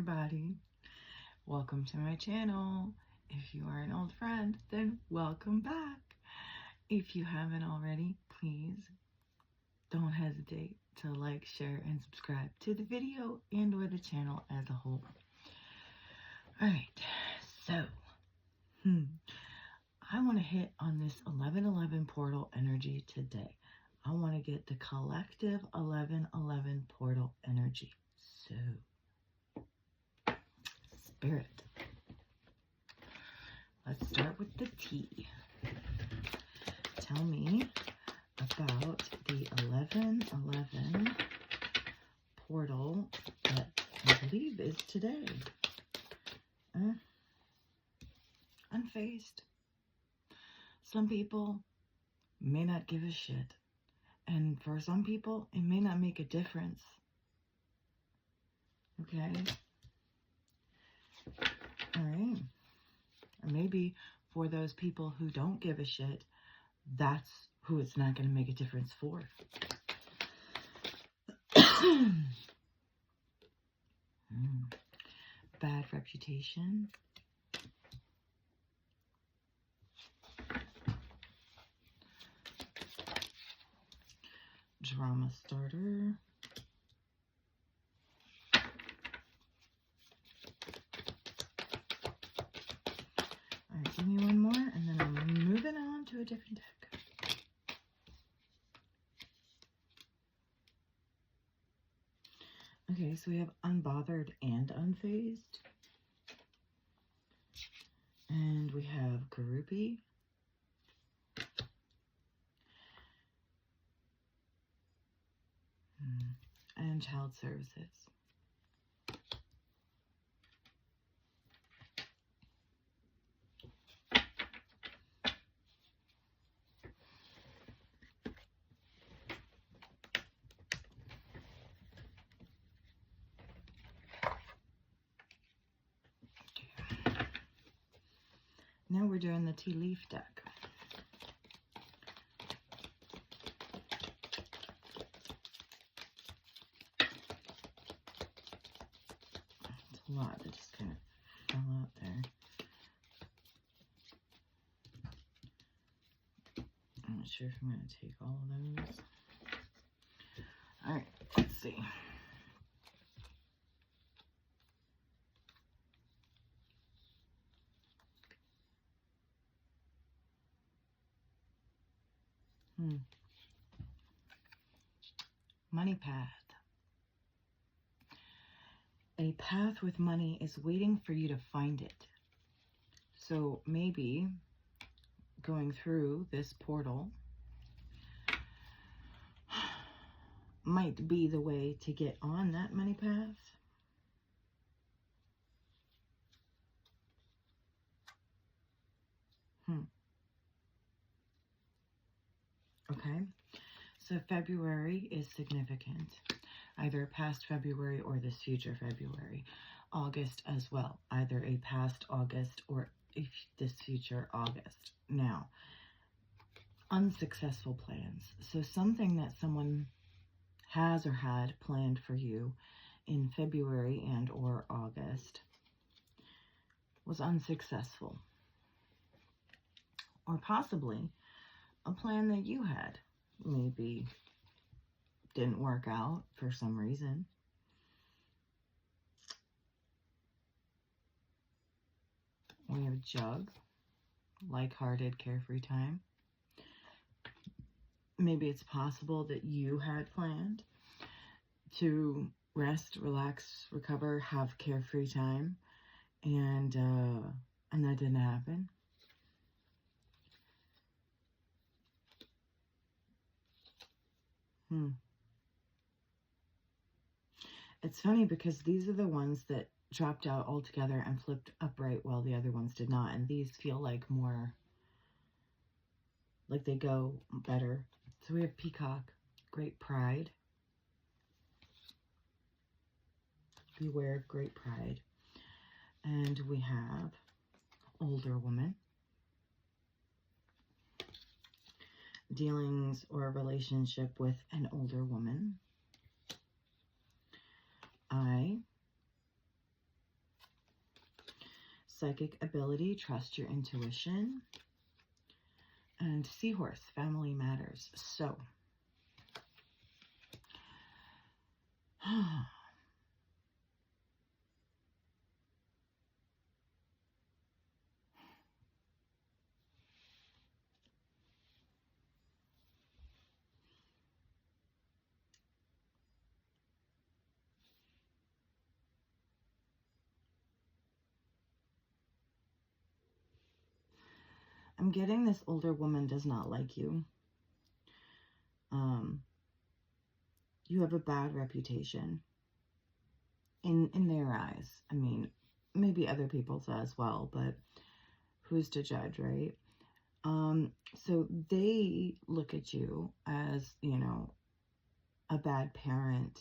everybody. Welcome to my channel. If you are an old friend, then welcome back. If you haven't already, please don't hesitate to like, share, and subscribe to the video and or the channel as a whole. Alright, so I want to hit on this 1111 portal energy today. I want to get the collective 1111 portal energy. So, Spirit, let's start with the T. Tell me about the 1111 portal that I believe is today. Unfazed. Some people may not give a shit. And for some people, it may not make a difference. Okay? Alright. Or maybe for those people who don't give a shit, that's who it's not going to make a difference for. Bad reputation. Drama starter. Alright, give me one more and then I'm moving on to a different deck. Okay, so we have unbothered and unfazed. And we have groupie. And child services. Now we're doing the tea leaf deck. It's a lot that just kind of fell out there. I'm not sure if I'm going to take all of those. Alright, let's see. Money path. A path with money is waiting for you to find it. So maybe going through this portal might be the way to get on that money path. Okay, so February is significant. Either past February or this future February. August as well. Either a past August or this future August. Now, unsuccessful plans. So something that someone has or had planned for you in February and or August was unsuccessful. Or possibly a plan that you had maybe didn't work out for some reason. We have Jug, like-hearted, carefree time. Maybe it's possible that you had planned to rest, relax, recover, have carefree time, and that didn't happen. It's funny because these are the ones that dropped out altogether and flipped upright while the other ones did not. And these feel like more, like they go better. So we have Peacock, Great Pride. Beware of Great Pride. And we have Older Woman. Dealings or a relationship with an older woman. I psychic ability, trust your intuition. And seahorse, family matters. So, I'm getting this older woman does not like you. You have a bad reputation in their eyes. I mean, maybe other people's as well, but who's to judge, right? So they look at you as, you know, a bad parent,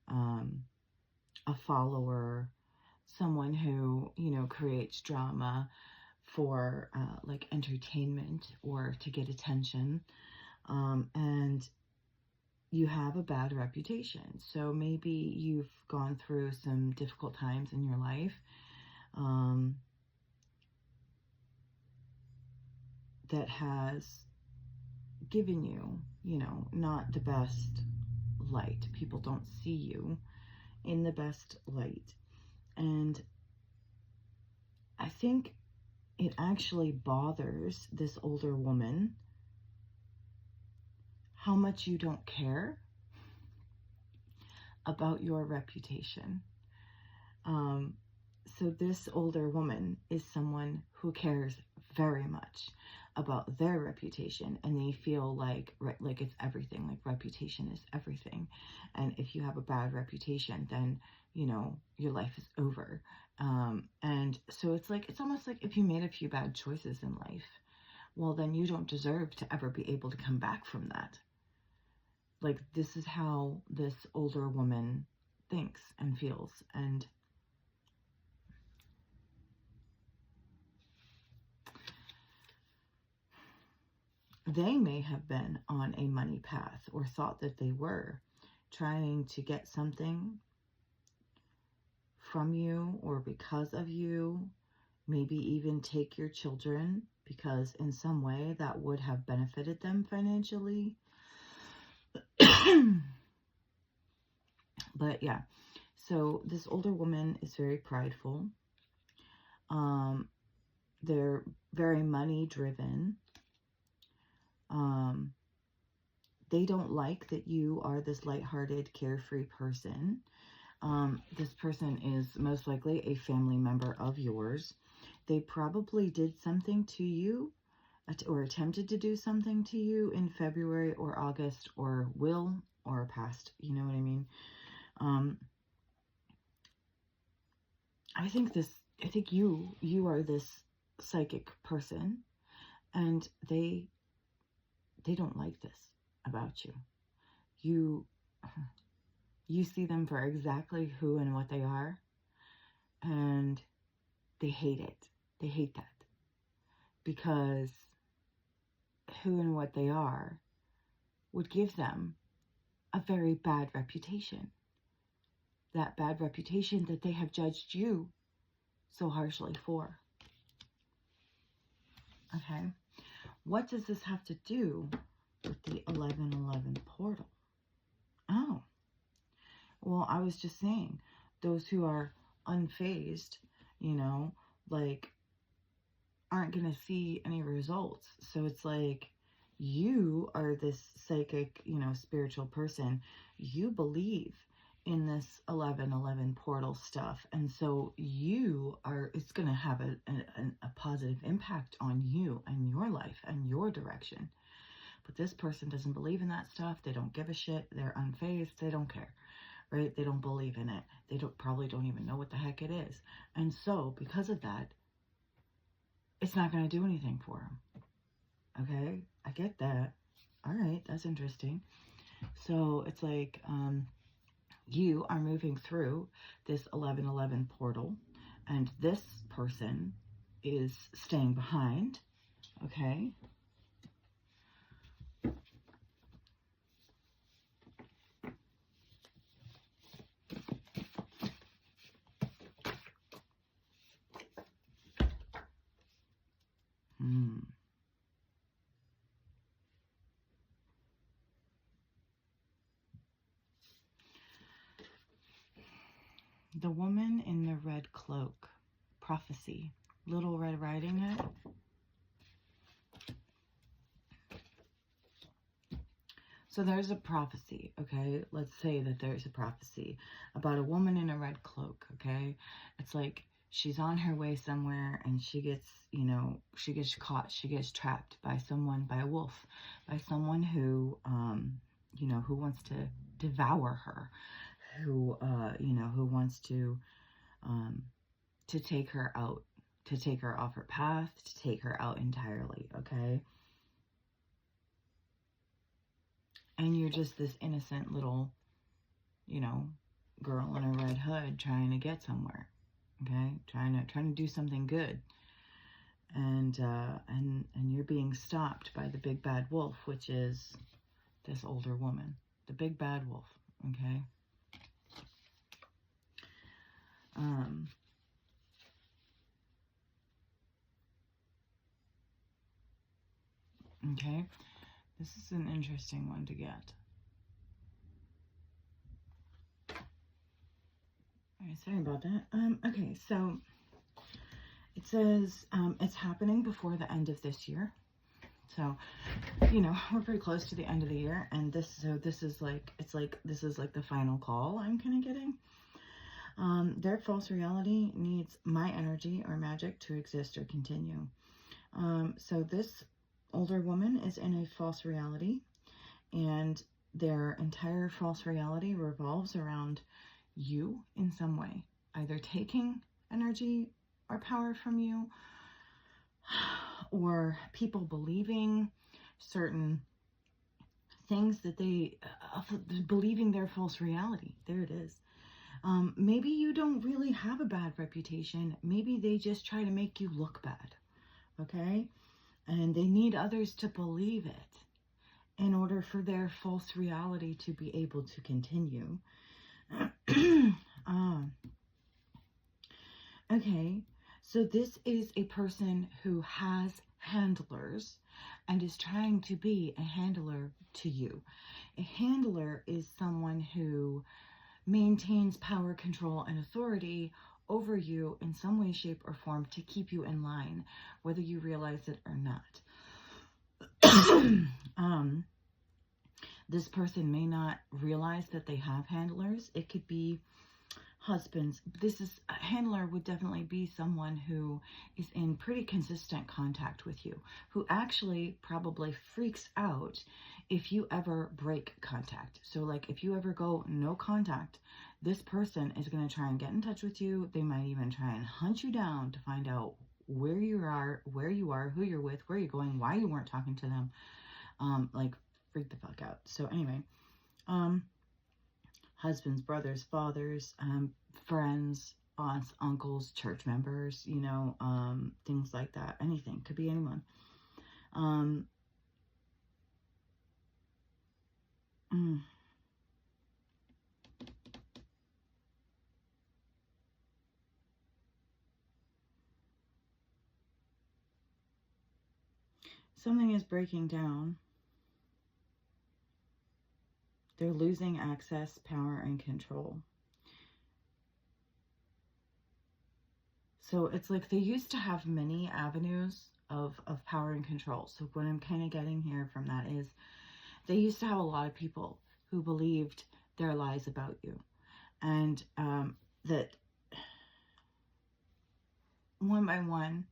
a follower, someone who, you know, creates drama for like entertainment or to get attention. And you have a bad reputation. So maybe you've gone through some difficult times in your life. That has given you, you know, not the best light. People don't see you in the best light. And I think it actually bothers this older woman how much you don't care about your reputation. So this older woman is someone who cares very much about their reputation, and they feel like it's everything, like reputation is everything. And if you have a bad reputation, then, you know, your life is over. And so it's almost like if you made a few bad choices in life, well, then you don't deserve to ever be able to come back from that. Like, this is how this older woman thinks and feels. And they may have been on a money path, or thought that they were trying to get something from you or because of you, maybe even take your children, because in some way that would have benefited them financially. But yeah, so this older woman is very prideful. They're very money driven. They don't like that you are this lighthearted, carefree person. This person is most likely a family member of yours. They probably did something to you, or attempted to do something to you in February or August, or will, or past, you know what I mean? I think you are this psychic person, and they don't like this about you. You see them for exactly who and what they are, and they hate it. They hate that, because who and what they are would give them a very bad reputation. That bad reputation that they have judged you so harshly for. Okay? What does this have to do with the 1111 portal? Oh, well, I was just saying, those who are unfazed, you know, like, aren't going to see any results. So it's like, you are this psychic, you know, spiritual person. You believe in this 1111 portal stuff. And so it's going to have a positive impact on you and your life and your direction. But this person doesn't believe in that stuff. They don't give a shit. They're unfazed. They don't care, right? They don't believe in it. They probably don't even know what the heck it is. And so because of that, it's not going to do anything for them. Okay? I get that. All right, that's interesting. So it's like, you are moving through this 1111 portal, and this person is staying behind. Okay? The woman in the red cloak. Prophecy. Little Red Riding Hood. So there's a prophecy, okay? Let's say that there's a prophecy about a woman in a red cloak, okay? It's like she's on her way somewhere and she gets, you know, she gets caught, she gets trapped by someone, by a wolf, by someone who, you know, who wants to devour her, who, you know, who wants to take her out, to take her off her path, to take her out entirely, okay? And you're just this innocent little, you know, girl in a red hood trying to get somewhere, okay? Trying to do something good. And you're being stopped by the big bad wolf, which is this older woman. The big bad wolf, okay? Okay, this is an interesting one to get. Alright, sorry about that. Okay, so it says it's happening before the end of this year. So, you know, we're pretty close to the end of the year, and this is like, this is like the final call I'm kind of getting. Their false reality needs my energy or magic to exist or continue. So this older woman is in a false reality, and their entire false reality revolves around you in some way, either taking energy or power from you, or people believing certain things that they, believing their false reality. There it is. Maybe you don't really have a bad reputation. Maybe they just try to make you look bad, okay? And they need others to believe it in order for their false reality to be able to continue. Okay, so this is a person who has handlers and is trying to be a handler to you. A handler is someone who maintains power, control, and authority over you in some way, shape, or form to keep you in line, whether you realize it or not. This person may not realize that they have handlers. It could be husbands. A handler would definitely be someone who is in pretty consistent contact with you, who actually probably freaks out if you ever break contact. So like if you ever go no contact, this person is going to try and get in touch with you. They might even try and hunt you down to find out where you are, who you're with, where you're going, why you weren't talking to them. Like freak the fuck out. So anyway, husbands, brothers, fathers, friends, aunts, uncles, church members, you know, things like that. Anything. Could be anyone. Something is breaking down. They're losing access, power, and control. So it's like they used to have many avenues of power and control. So what I'm kind of getting here from that is they used to have a lot of people who believed their lies about you. And that one by one,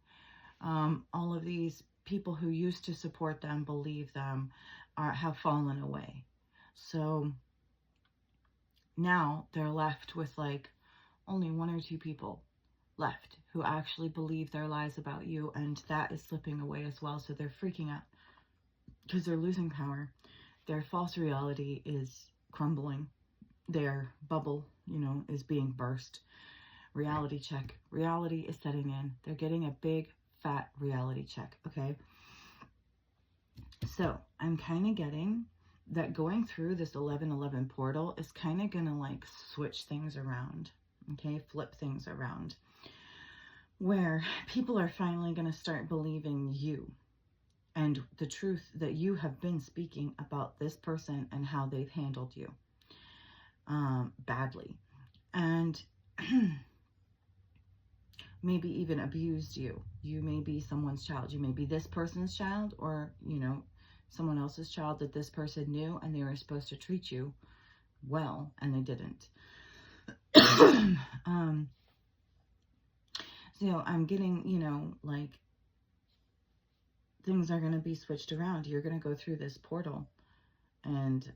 all of these people who used to support them, believe them, have fallen away. So now they're left with like only one or two people left who actually believe their lies about you, and that is slipping away as well. So they're freaking out because they're losing power. Their false reality is crumbling. Their bubble, you know, is being burst. Reality check. Reality is setting in. They're getting a big fat reality check, okay? So I'm kind of getting that going through this 1111 portal is kind of going to like switch things around, okay? Flip things around, where people are finally going to start believing you and the truth that you have been speaking about this person and how they've handled you badly. And maybe even abused you. You may be someone's child. You may be this person's child, or, you know, someone else's child that this person knew, and they were supposed to treat you well, and they didn't. So I'm getting, you know, like, things are going to be switched around. You're going to go through this portal, and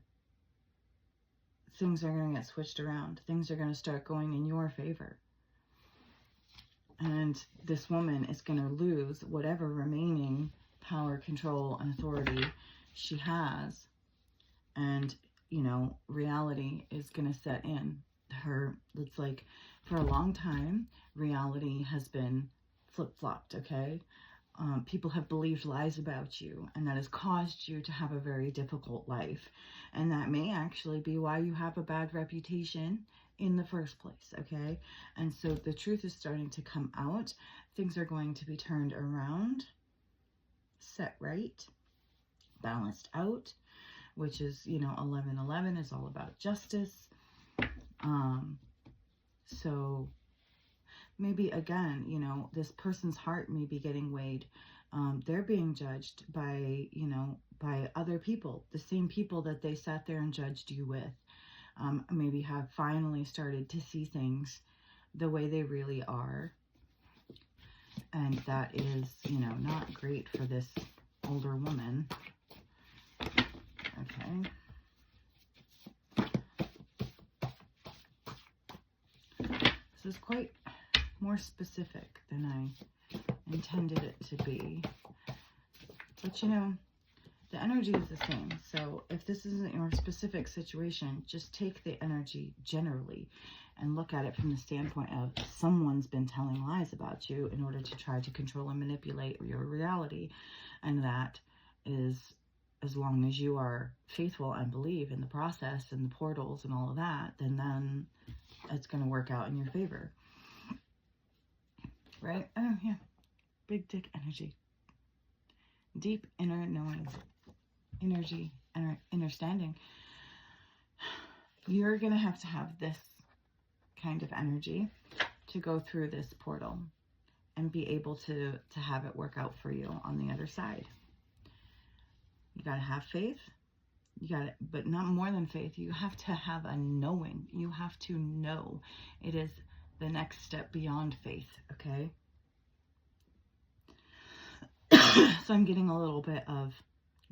things are going to get switched around. Things are going to start going in your favor. And this woman is going to lose whatever remaining power, control, and authority she has. And, you know, reality is going to set in. It's like, for a long time, reality has been flip-flopped, okay? People have believed lies about you, and that has caused you to have a very difficult life. And that may actually be why you have a bad reputation in the first place, okay? And so the truth is starting to come out. Things are going to be turned around, set right, balanced out, which is, you know, 1111 is all about justice. So maybe, again, you know, this person's heart may be getting weighed. They're being judged by, you know, by other people, the same people that they sat there and judged you with. Maybe have finally started to see things the way they really are. And that is, you know, not great for this older woman. Okay. This is quite more specific than I intended it to be. But, you know, the energy is the same. So if this isn't your specific situation, just take the energy generally and look at it from the standpoint of someone's been telling lies about you in order to try to control and manipulate your reality. And that is, as long as you are faithful and believe in the process and the portals and all of that, then it's going to work out in your favor. Right? Oh, yeah. Big dick energy. Deep inner knowing. Energy, understanding. You're going to have this kind of energy to go through this portal and be able to have it work out for you on the other side. You got to have faith. You got it, but not more than faith. You have to have a knowing. You have to know. It is the next step beyond faith, okay? So I'm getting a little bit of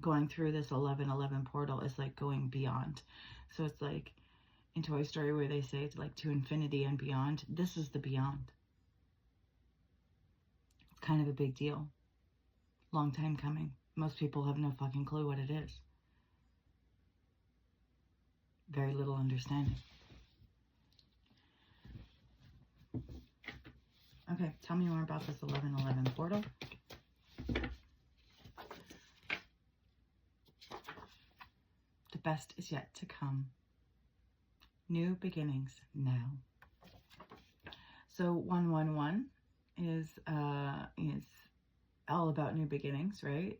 going through this 1111 portal is like going beyond. So it's like in Toy Story where they say it's like to infinity and beyond. This is the beyond. It's kind of a big deal. Long time coming. Most people have no fucking clue what it is. Very little understanding. Okay, tell me more about this 1111 portal. The best is yet to come. New beginnings now. So 111 is all about new beginnings, right?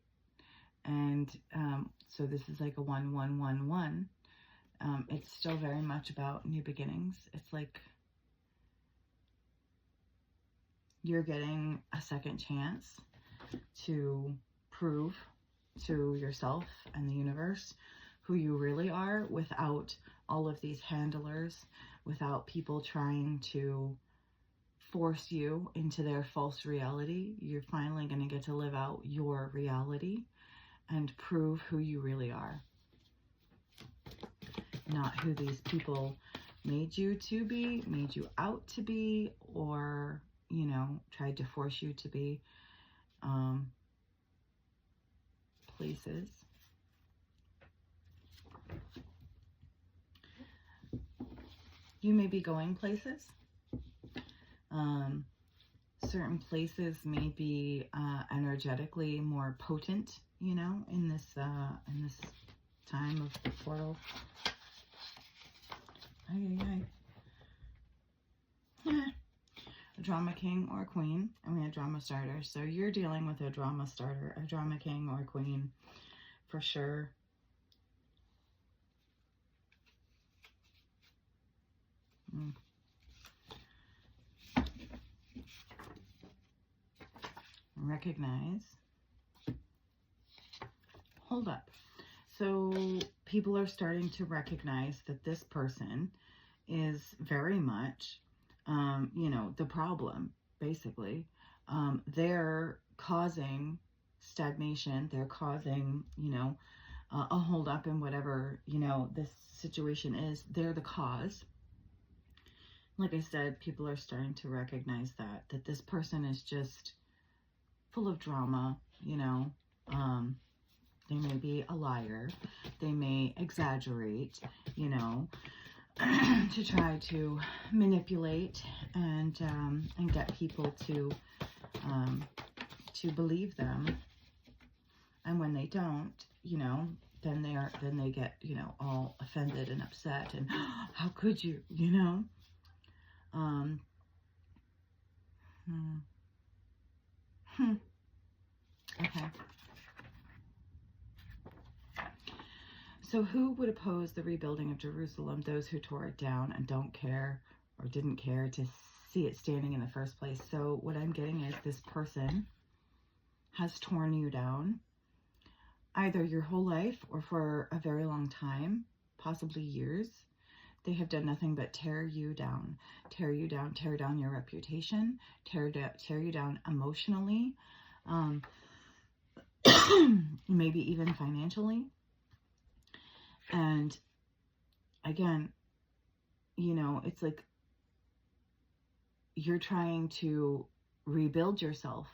And so this is like a 1111. It's still very much about new beginnings. It's like you're getting a second chance to prove to yourself and the universe who you really are without all of these handlers, without people trying to force you into their false reality. You're finally going to get to live out your reality and prove who you really are. Not who these people made you to be, made you out to be, or, you know, tried to force you to be. Places. You may be going places. Certain places may be energetically more potent, you know, in this time of the portal. A drama king or queen, and we had drama starter. So you're dealing with a drama starter, a drama king or queen, for sure. recognize. Hold up. So people are starting to recognize that this person is very much, you know, the problem, basically. They're causing stagnation. They're causing, you know, a hold up in whatever, you know, this situation is. They're the cause. Like I said, people are starting to recognize that this person is just full of drama, you know. They may be a liar. They may exaggerate, you know, to try to manipulate and get people to believe them. And when they don't, you know, then they get, you know, all offended and upset and how could you, you know? Okay. So who would oppose the rebuilding of Jerusalem? Those who tore it down and don't care or didn't care to see it standing in the first place. So what I'm getting is this person has torn you down either your whole life or for a very long time, possibly years. They have done nothing but tear you down, tear you down, tear down your reputation, tear you down emotionally, maybe even financially. And again, you know, it's like you're trying to rebuild yourself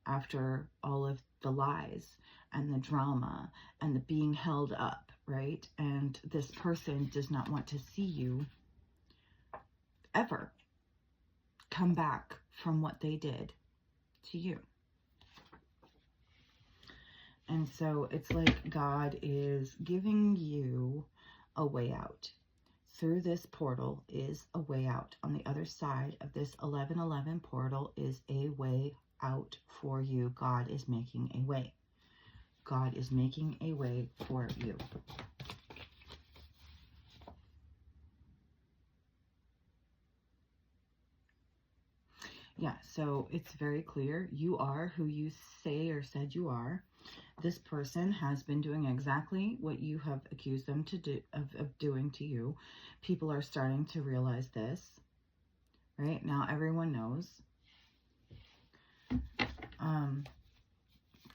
after all of the lies and the drama and the being held up, right? And this person does not want to see you ever come back from what they did to you. And so it's like God is giving you a way out. Through this portal is a way out. On the other side of this 1111 portal is a way out for you. God is making a way. God is making a way for you. Yeah, so it's very clear. You are who you say or said you are. This person has been doing exactly what you have accused them to do of doing to you. People are starting to realize this. Right? Now everyone knows.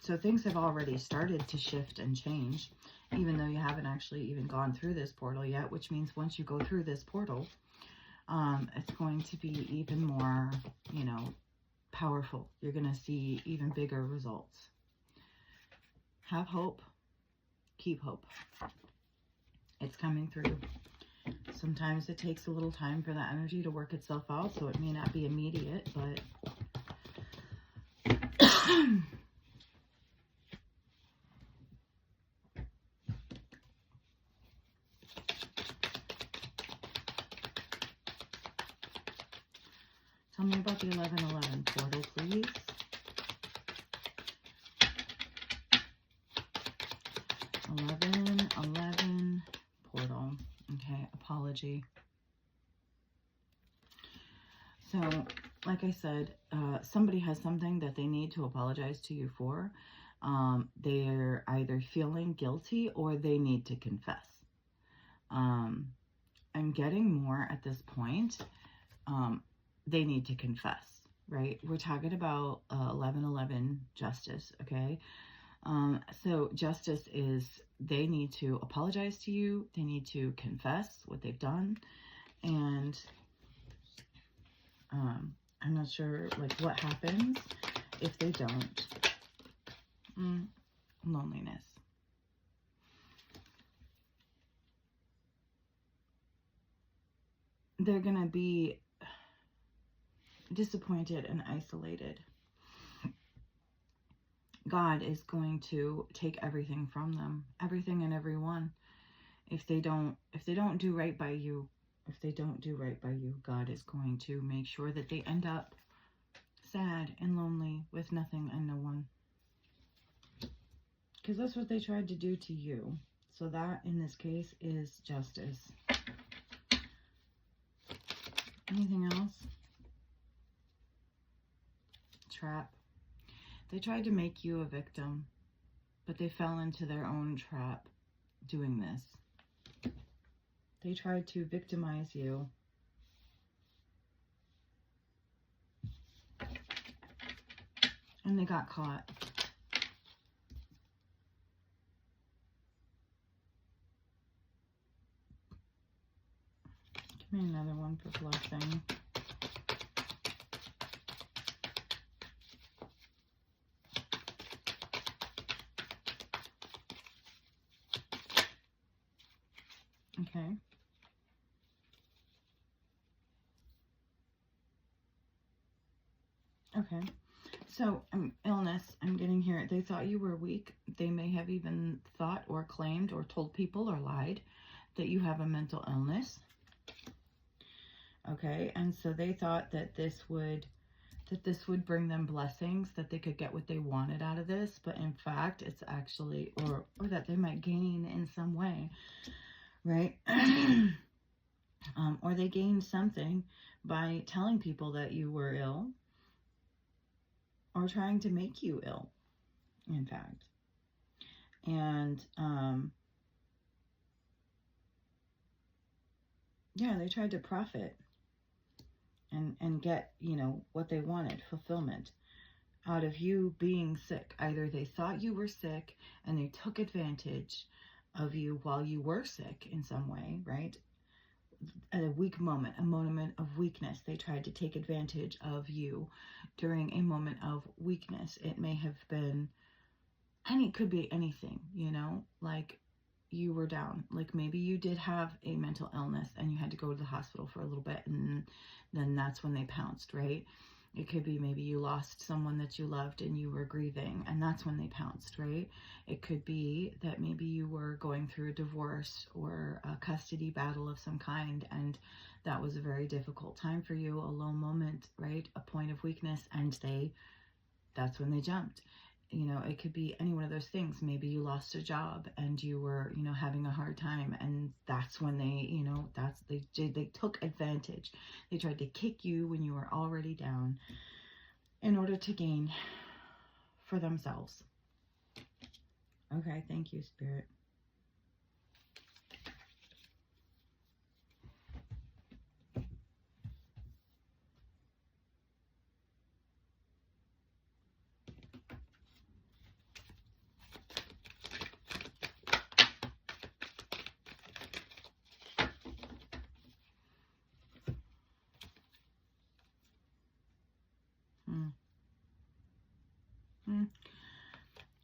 So things have already started to shift and change, even though you haven't actually even gone through this portal yet, which means once you go through this portal, it's going to be even more, you know, powerful. You're going to see even bigger results. Have hope. Keep hope. It's coming through. Sometimes it takes a little time for that energy to work itself out, so it may not be immediate, but tell me about the 1111 portal, please. 1111 portal. Okay, apology. So, like I said, somebody has something that they need to apologize to you for. They're either feeling guilty or they need to confess. I'm getting more at this point. They need to confess, right? We're talking about 1111 justice, okay? So justice is they need to apologize to you. They need to confess what they've done. And I'm not sure like what happens if they don't. Loneliness. They're going to be disappointed and isolated. God is going to take everything from them, everything and everyone. If they don't do right by you, God is going to make sure that they end up sad and lonely with nothing and no one. Because that's what they tried to do to you. So that, in this case, is justice. Anything else? Trap. They tried to make you a victim, but they fell into their own trap doing this. They tried to victimize you. And they got caught. Give me another one for blessing. Okay. Okay. So, illness, I'm getting here. They thought you were weak. They may have even thought or claimed or told people or lied that you have a mental illness. Okay. And so they thought that this would bring them blessings, that they could get what they wanted out of this. But in fact, it's actually, or that they might gain in some way, right? Or they gained something by telling people that you were ill, or trying to make you ill, in fact. And, yeah, they tried to profit and get, you know, what they wanted, fulfillment, out of you being sick. Either they thought you were sick and they took advantage of you while you were sick in some way, right? At a weak moment, a moment of weakness, they tried to take advantage of you during a moment of weakness. It may have been, and it could be anything, you know, like you were down, like maybe you did have a mental illness and you had to go to the hospital for a little bit, and then that's when they pounced, right? It could be maybe you lost someone that you loved and you were grieving, and that's when they pounced, right? It could be that maybe you were going through a divorce or a custody battle of some kind, and that was a very difficult time for you, a low moment, right? A point of weakness, and that's when they jumped. You know, it could be any one of those things. Maybe you lost a job and you were, you know, having a hard time, and that's when they, you know, they took advantage. They tried to kick you when you were already down in order to gain for themselves. Okay, thank you, Spirit.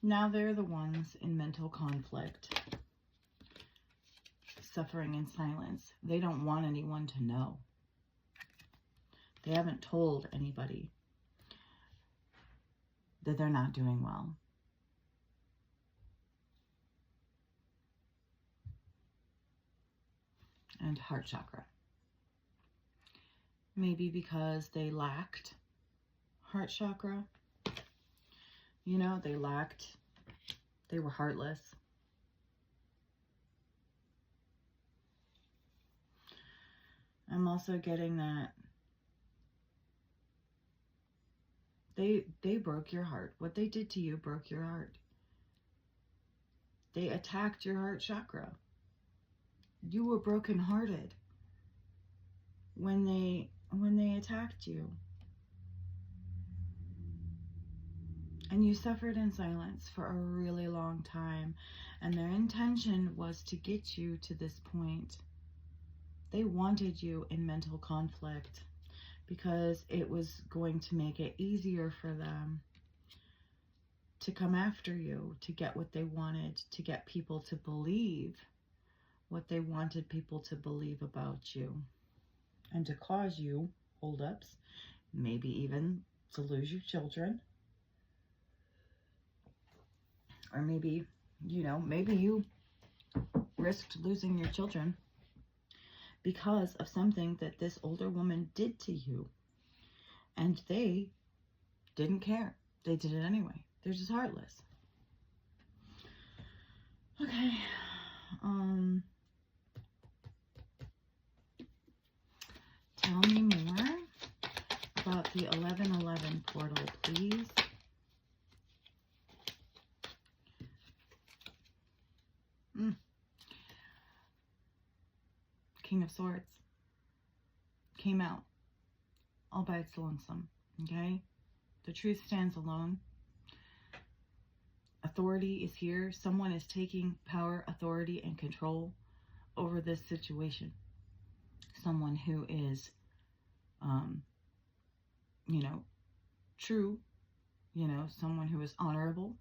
Now they're the ones in mental conflict, suffering in silence. They don't want anyone to know. They haven't told anybody that they're not doing well. And heart chakra. Maybe because they lacked heart chakra. You know, they were heartless. I'm also getting that they broke your heart. What they did to you broke your heart. They attacked your heart chakra. You were brokenhearted when they attacked you. And you suffered in silence for a really long time. And their intention was to get you to this point. They wanted you in mental conflict because it was going to make it easier for them to come after you, to get what they wanted, to get people to believe what they wanted people to believe about you, and to cause you holdups, maybe even to lose your children. Or maybe, you know, maybe you risked losing your children because of something that this older woman did to you. And they didn't care. They did it anyway. They're just heartless. Okay. Tell me more about the 1111 portal, please. of Swords came out all by its lonesome. Okay? The truth stands alone. Authority is here. Someone is taking power, authority, and control over this situation. Someone who is, you know, true, you know, someone who is honorable.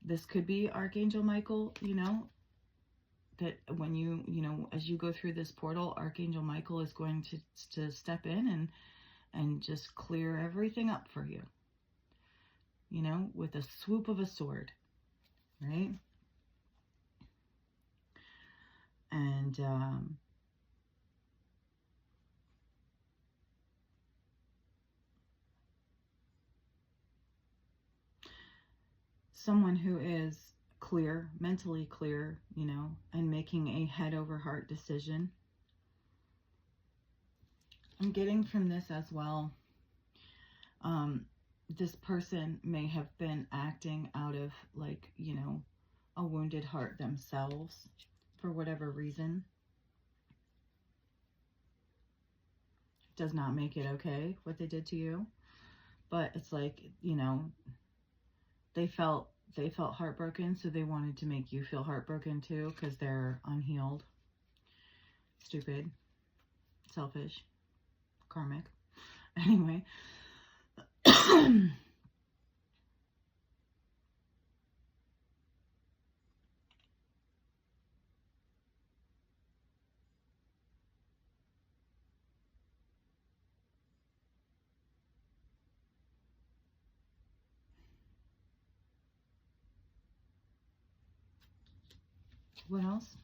This could be Archangel Michael, you know, that when you know, as you go through this portal, Archangel Michael is going to step in and just clear everything up for you, you know, with a swoop of a sword, right? And someone who is clear, mentally clear, you know, and making a head over heart decision. I'm getting from this as well, this person may have been acting out of, like, you know, a wounded heart themselves for whatever reason. Does not make it okay what they did to you, but it's like, you know, they felt heartbroken, so they wanted to make you feel heartbroken too, because they're unhealed, stupid, selfish, karmic. Anyway, what else?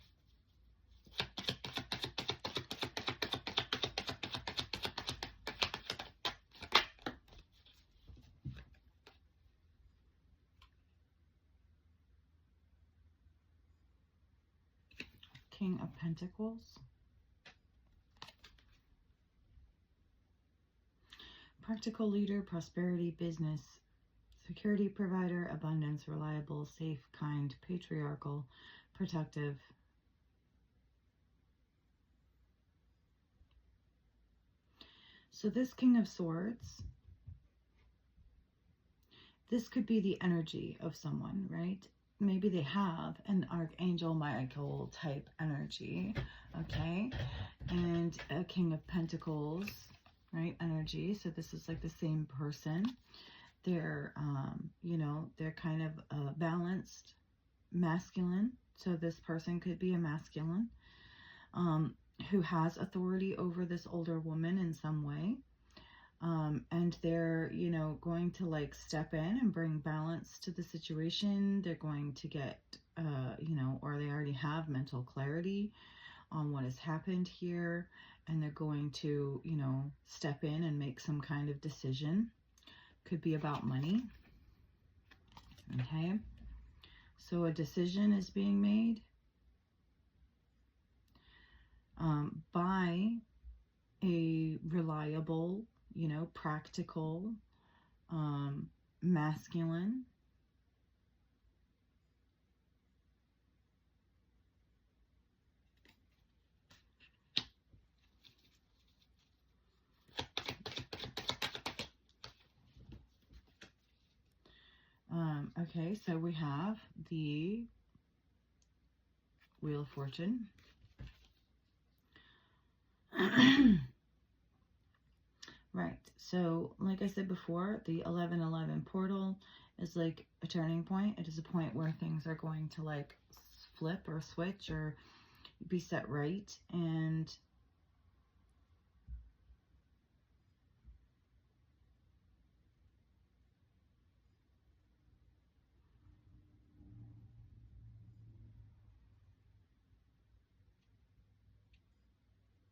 King of Pentacles. Practical leader, prosperity, business, security provider, abundance, reliable, safe, kind, patriarchal, protective. So this King of Swords, this could be the energy of someone, right? Maybe they have an Archangel Michael type energy, okay? And a King of Pentacles, right? Energy. So this is like the same person. They're, you know, they're kind of balanced, masculine. So this person could be a masculine who has authority over this older woman in some way. And they're, you know, going to like step in and bring balance to the situation. They're going to get, you know, or they already have mental clarity on what has happened here. And they're going to, you know, step in and make some kind of decision. Could be about money. Okay. So a decision is being made by a reliable, you know, practical, masculine. Okay, so we have the Wheel of Fortune. Right, so like I said before, the 1111 portal is like a turning point. It is a point where things are going to like flip or switch or be set right. And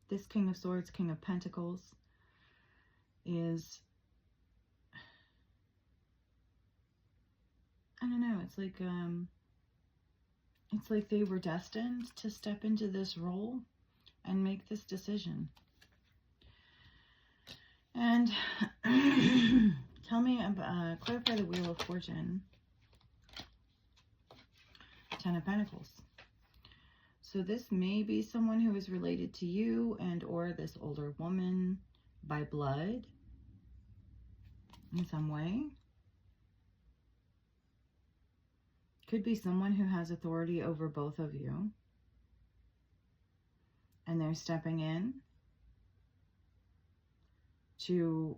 this King of Swords, King of Pentacles is, I don't know, it's like they were destined to step into this role and make this decision. And tell me, clarify the Wheel of Fortune. 10 of Pentacles. So this may be someone who is related to you and or this older woman by blood in some way. Could be someone who has authority over both of you. And they're stepping in to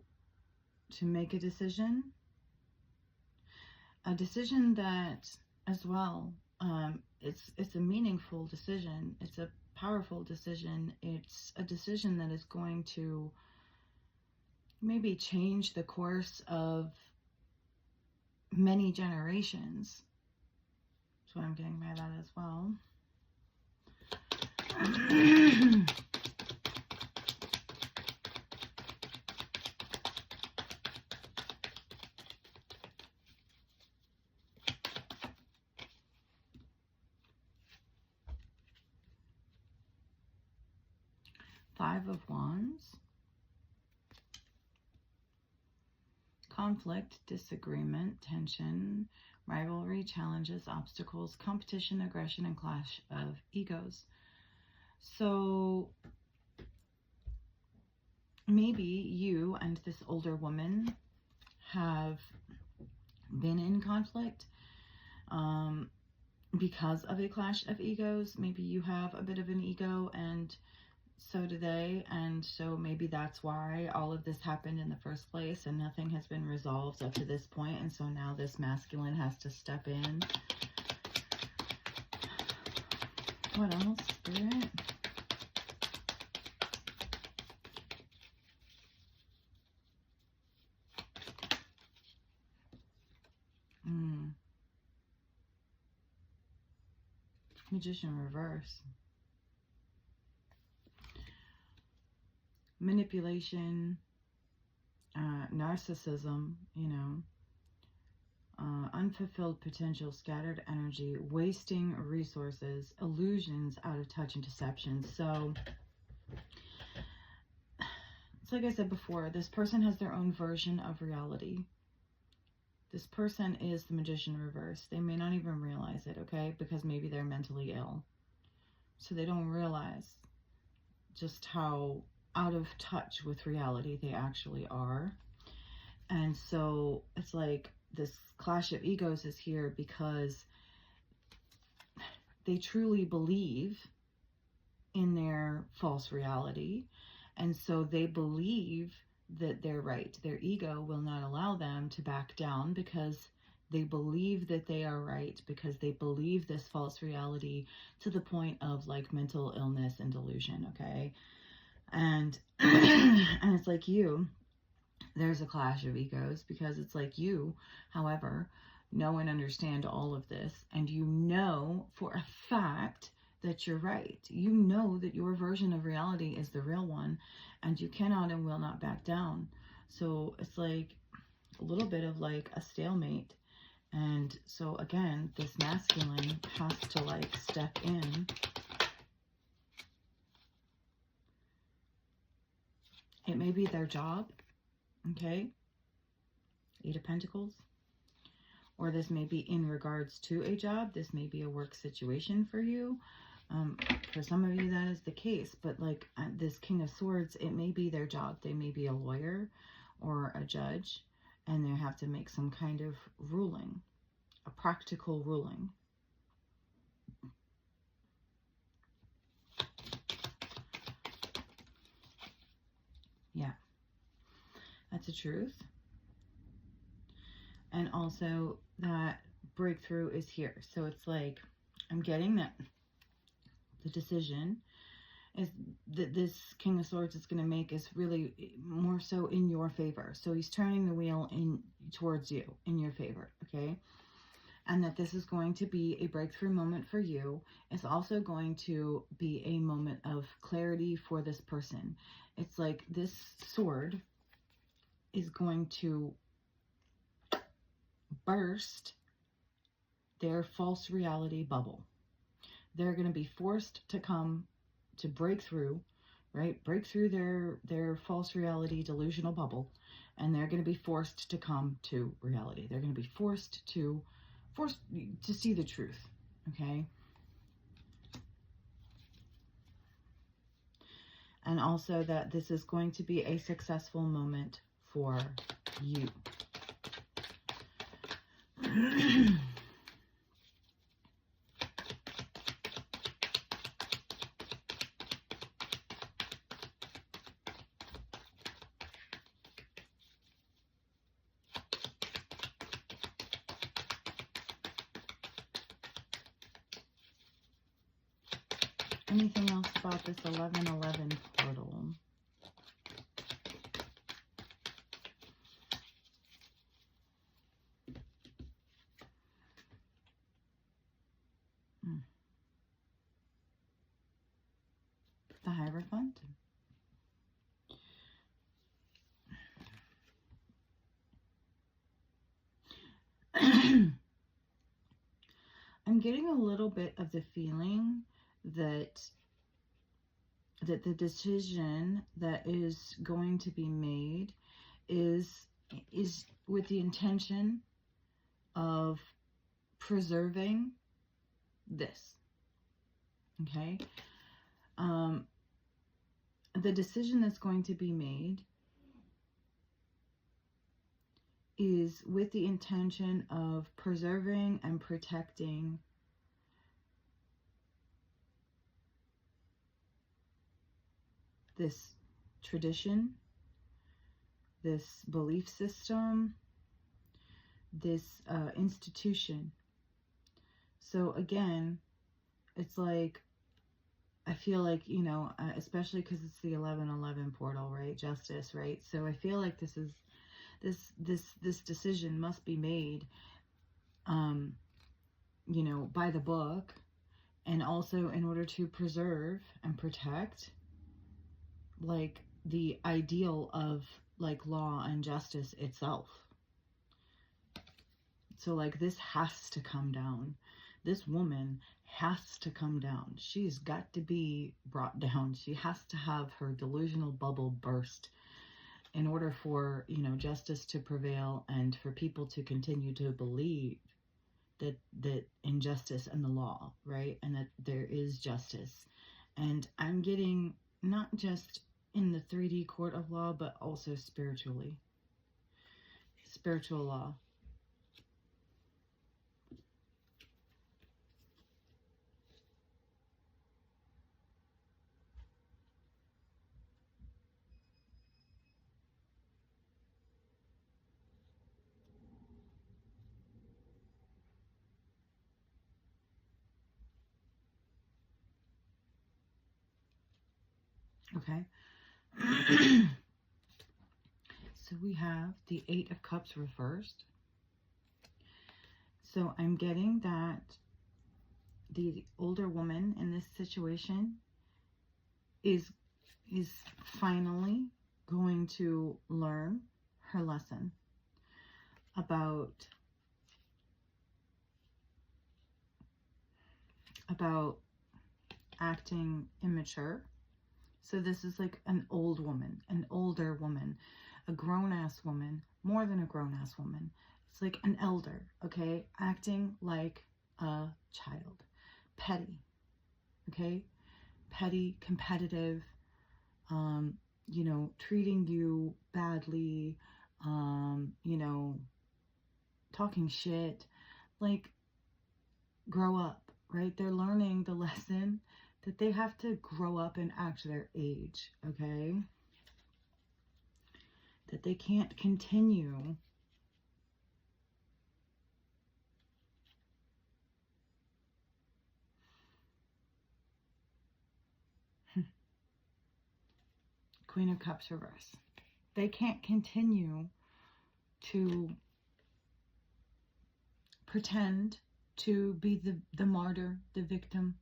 make a decision. A decision that, as well, it's a meaningful decision. It's a powerful decision. It's a decision that is going to maybe change the course of many generations. That's what I'm getting by that as well. Five of Wands. Conflict, disagreement, tension, rivalry, challenges, obstacles, competition, aggression, and clash of egos. So maybe you and this older woman have been in conflict because of a clash of egos. Maybe you have a bit of an ego and so do they, and so maybe that's why all of this happened in the first place and nothing has been resolved up to this point, and so now this masculine has to step in. What else, Spirit? Magician reverse. Manipulation, narcissism, unfulfilled potential, scattered energy, wasting resources, illusions, out of touch, and deception. So it's like I said before, this person has their own version of reality. This person is the Magician reverse. They may not even realize it, okay? Because maybe they're mentally ill. So they don't realize just how out of touch with reality they actually are. And so it's like this clash of egos is here because they truly believe in their false reality. And so they believe that they're right. Their ego will not allow them to back down because they believe that they are right, because they believe this false reality to the point of like mental illness and delusion, okay? And and it's like you, there's a clash of egos because it's like you, however, know and understand all of this, and you know for a fact that you're right. You know that your version of reality is the real one, and you cannot and will not back down. So it's like a little bit of like a stalemate. And so again, this masculine has to like step in. It may be their job, okay? 8 of Pentacles. Or this may be in regards to a job. This may be a work situation for you. For some of you, that is the case. But like this King of Swords, it may be their job. They may be a lawyer or a judge, and they have to make some kind of ruling, a practical ruling. Yeah, that's the truth. And also that breakthrough is here. So it's like, I'm getting that the decision is that this King of Swords is going to make is really more so in your favor. So he's turning the wheel towards you, in your favor, okay? And that this is going to be a breakthrough moment for you. It's also going to be a moment of clarity for this person. It's like this sword is going to burst their false reality bubble. They're going to be forced to come to break through, right? Break through their false reality delusional bubble, and they're going to be forced to come to reality. They're going to be forced to see the truth, okay? And also that this is going to be a successful moment for you. Anything else about this 1111 portal? The Hierophant. I'm getting a little bit of the feeling that the decision that is going to be made is with the intention of preserving this. Okay? The decision that's going to be made is with the intention of preserving and protecting this tradition, this belief system, this institution. So again, it's like, I feel like, you know, especially because it's the 1111 portal, right? Justice, right? So I feel like this is, this decision must be made, you know, by the book, and also in order to preserve and protect, like, the ideal of, like, law and justice itself. So, like, this has to come down. This woman has to come down. She's got to be brought down. She has to have her delusional bubble burst in order for, you know, justice to prevail and for people to continue to believe that injustice and the law, right? And that there is justice. And I'm getting not just in the 3D court of law, but also spiritually. Spiritual law. Okay. So we have the 8 of Cups reversed. So I'm getting that the older woman in this situation is finally going to learn her lesson about acting immature. So this is like an old woman, an older woman, a grown-ass woman, more than a grown-ass woman. It's like an elder, okay? Acting like a child. Petty, okay? Petty, competitive, you know, treating you badly, you know, talking shit. Like, grow up, right? They're learning the lesson that they have to grow up and act their age, okay? That they can't continue Queen of Cups reverse. They can't continue to pretend to be the martyr, the victim,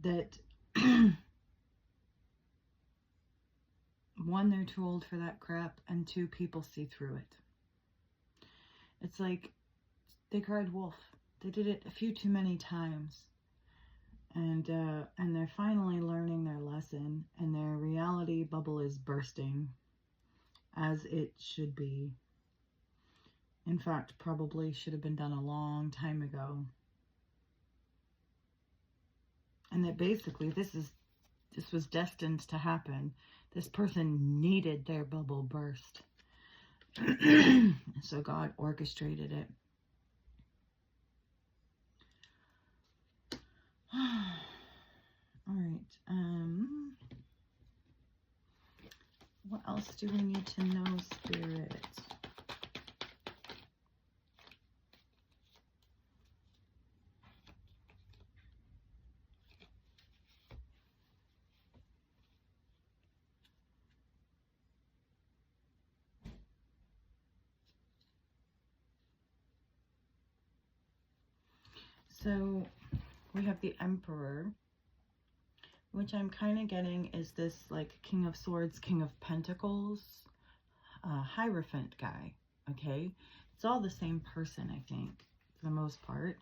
that one, they're too old for that crap, and two, people see through it. It's like they cried wolf. They did it a few too many times. And they're finally learning their lesson, and their reality bubble is bursting, as it should be. In fact, probably should have been done a long time ago. And that basically this was destined to happen. This person needed their bubble burst. So God orchestrated it. All right. What else do we need to know, Spirit? So we have the Emperor, which I'm kind of getting is this like King of Swords, King of Pentacles, Hierophant guy, okay? It's all the same person, I think, for the most part.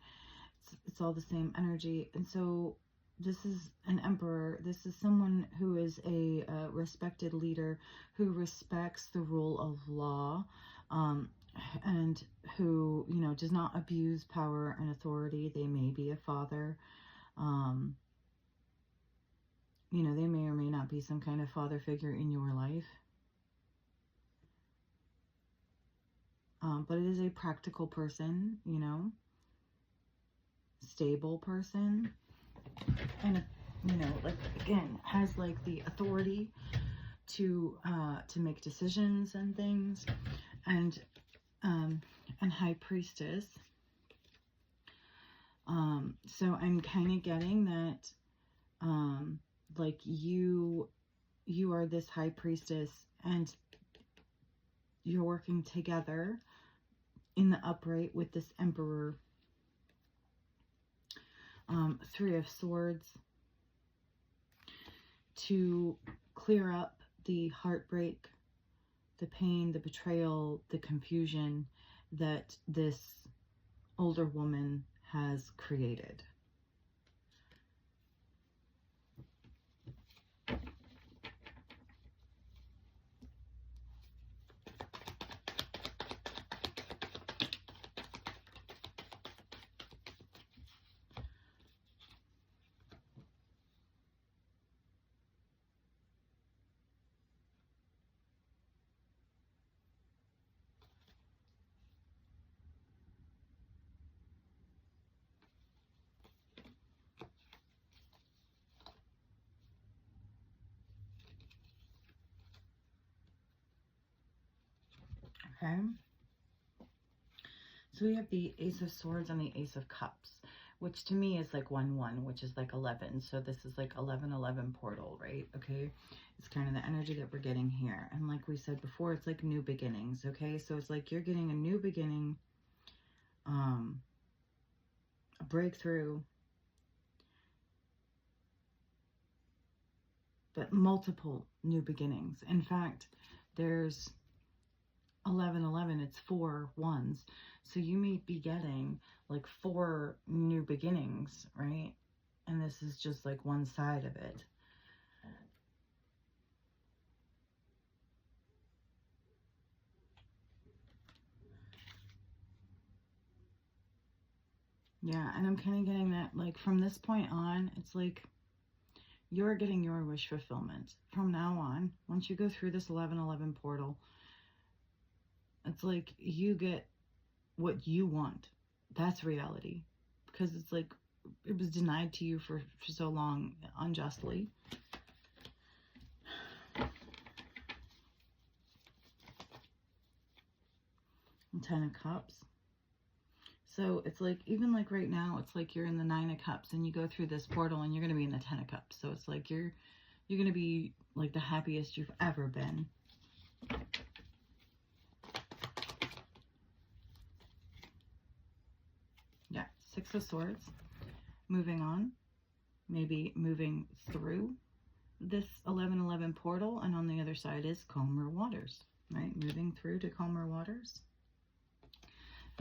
It's all the same energy. And so this is an emperor. This is someone who is a respected leader, who respects the rule of law, and who, you know, does not abuse power and authority. They may be a father. You know, they may or may not be some kind of father figure in your life. But it is a practical person, you know, stable person, and, you know, like, again, has like the authority to make decisions and things, and High Priestess. So I'm kind of getting that, like you are this High Priestess, and you're working together in the upright with this Emperor. Three of Swords, to clear up the heartbreak, the pain, the betrayal, the confusion that this older woman has created. Okay. So we have the Ace of Swords and the Ace of Cups, which to me is like 1-1, which is like 11. So this is like 11-11 portal, right? Okay. It's kind of the energy that we're getting here. And like we said before, it's like new beginnings. Okay. So it's like you're getting a new beginning, a breakthrough, but multiple new beginnings. In fact, there's 11-11, it's 4 ones. So you may be getting like 4 new beginnings, right? And this is just like one side of it. Yeah, and I'm kind of getting that like from this point on, it's like you're getting your wish fulfillment. From now on, once you go through this 11-11 portal, it's like you get what you want. That's reality. Because it's like it was denied to you for so long unjustly. And 10 of Cups. So it's like, even like right now, it's like you're in the 9 of Cups and you go through this portal and you're going to be in the 10 of Cups. So it's like you're going to be like the happiest you've ever been. Yeah, 6 of Swords. Moving on. Maybe moving through this 11-11 portal. And on the other side is calmer waters, right? Moving through to calmer waters.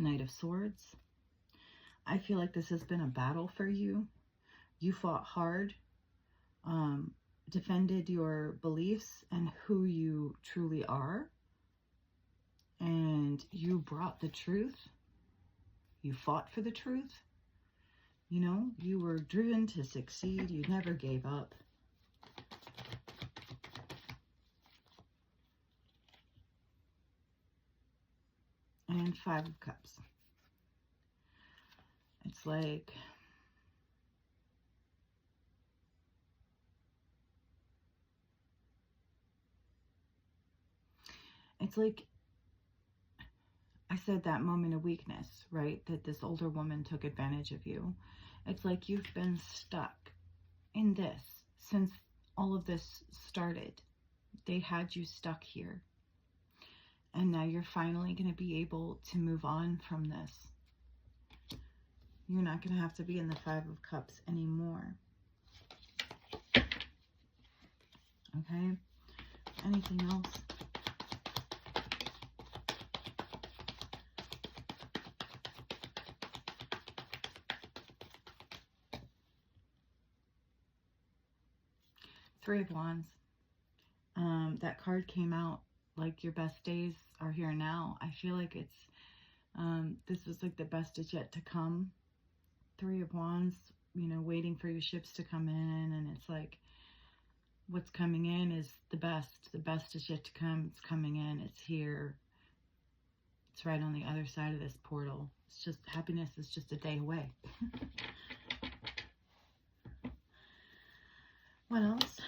Knight of Swords. I feel like this has been a battle for you. You fought hard, defended your beliefs and who you truly are, and you brought the truth. You fought for the truth, You know, you were driven to succeed. You never gave up. And Five of Cups. It's like, I said that moment of weakness, right? That this older woman took advantage of you. It's like you've been stuck in this since all of this started. They had you stuck here. And now you're finally going to be able to move on from this. You're not going to have to be in the Five of Cups anymore. Okay? Anything else? Three of Wands. That card came out like your best days are here now. I feel like it's, this was like the best is yet to come. Three of Wands, you know, waiting for your ships to come in. And it's like, what's coming in is the best. The best is yet to come. It's coming in. It's here. It's right on the other side of this portal. It's just, happiness is just a day away. What else?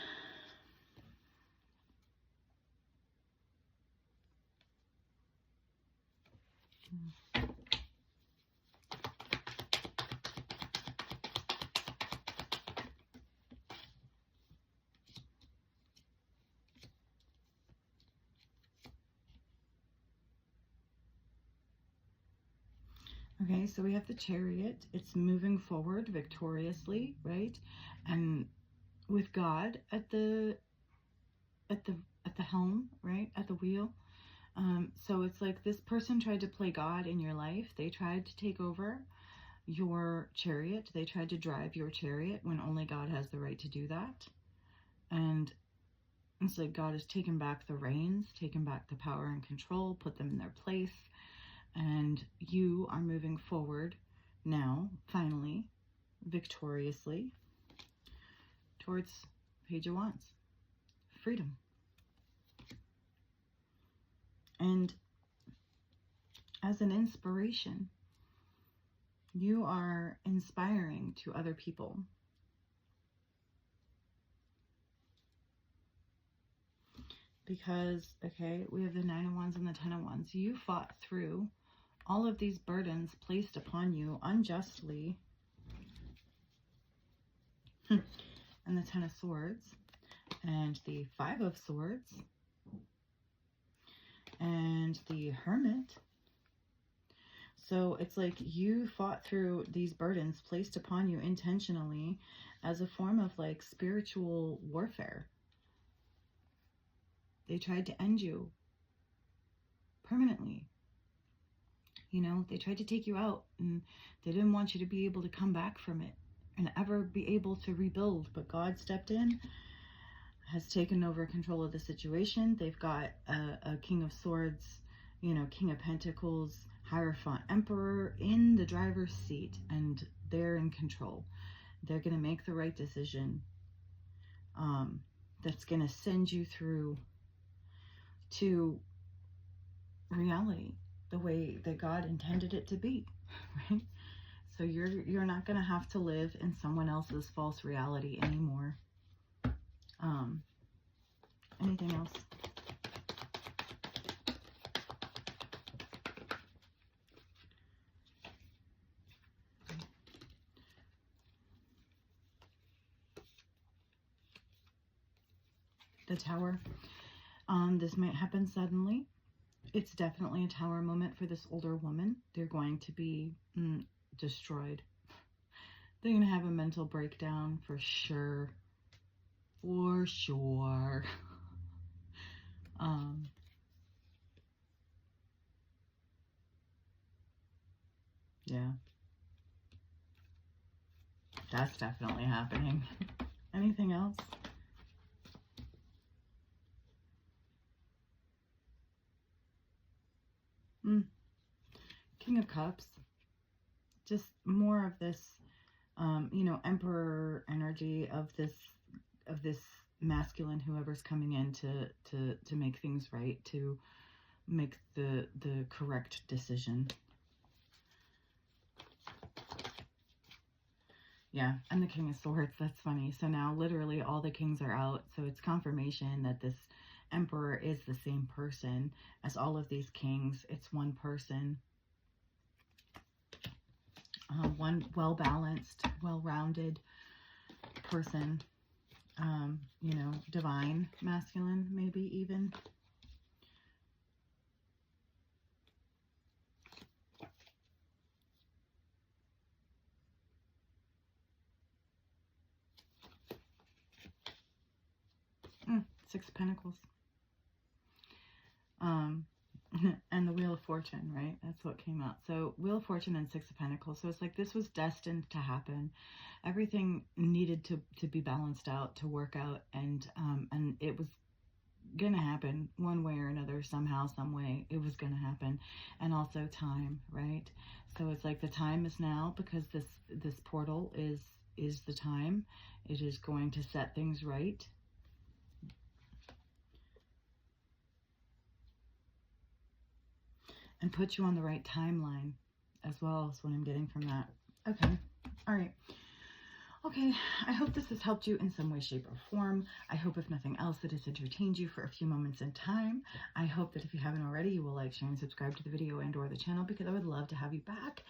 Okay, so we have the Chariot. It's moving forward victoriously, right? And with God at the helm, right? At the wheel. So it's like this person tried to play God in your life. They tried to take over your chariot. They tried to drive your chariot when only God has the right to do that. And it's like God has taken back the reins, taken back the power and control, put them in their place. And you are moving forward now, finally, victoriously, towards Page of Wands. Freedom. And as an inspiration, you are inspiring to other people. Because, okay, we have the Nine of Wands and the Ten of Wands. You fought through all of these burdens placed upon you unjustly. And the Ten of Swords. And the Five of Swords. And the Hermit. So it's like you fought through these burdens placed upon you intentionally as a form of like spiritual warfare. They tried to end you permanently. You know, they tried to take you out and they didn't want you to be able to come back from it and ever be able to rebuild. But God stepped in, has taken over control of the situation. They've got a King of Swords, you know, King of Pentacles, Hierophant, Emperor in the driver's seat, and they're in control. They're going to make the right decision that's going to send you through to reality the way that God intended it to be, right? So you're not going to have to live in someone else's false reality anymore. Anything else? The Tower. This might happen suddenly. It's definitely a Tower moment for this older woman. They're going to be destroyed. They're going to have a mental breakdown for sure. For sure. Yeah. That's definitely happening. Anything else? King of Cups. Just more of this you know, emperor energy of this masculine, whoever's coming in to make things right, to make the correct decision. Yeah, and the King of Swords, that's funny. So now literally all the kings are out, so it's confirmation that this emperor is the same person as all of these kings. It's one person, one well-balanced, well-rounded person, you know, divine masculine, maybe even. Six of Pentacles. And the Wheel of Fortune, right? That's what came out. So Wheel of Fortune and Six of Pentacles. So it's like this was destined to happen. Everything needed to be balanced out, to work out, and it was gonna happen one way or another, somehow, some way. It was gonna happen. And also time, right? So it's like the time is now, because this portal is the time. It is going to set things right. And put you on the right timeline as well, is what I'm getting from that. Okay. All right. Okay, I hope this has helped you in some way, shape, or form. I hope, if nothing else, that it's entertained you for a few moments in time. I hope that if you haven't already, you will like, share, and subscribe to the video and or the channel, because I would love to have you back.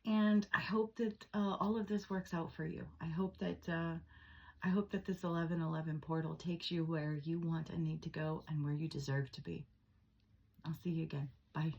And I hope that all of this works out for you. I hope that this 1111 portal takes you where you want and need to go, and where you deserve to be. I'll see you again. Bye.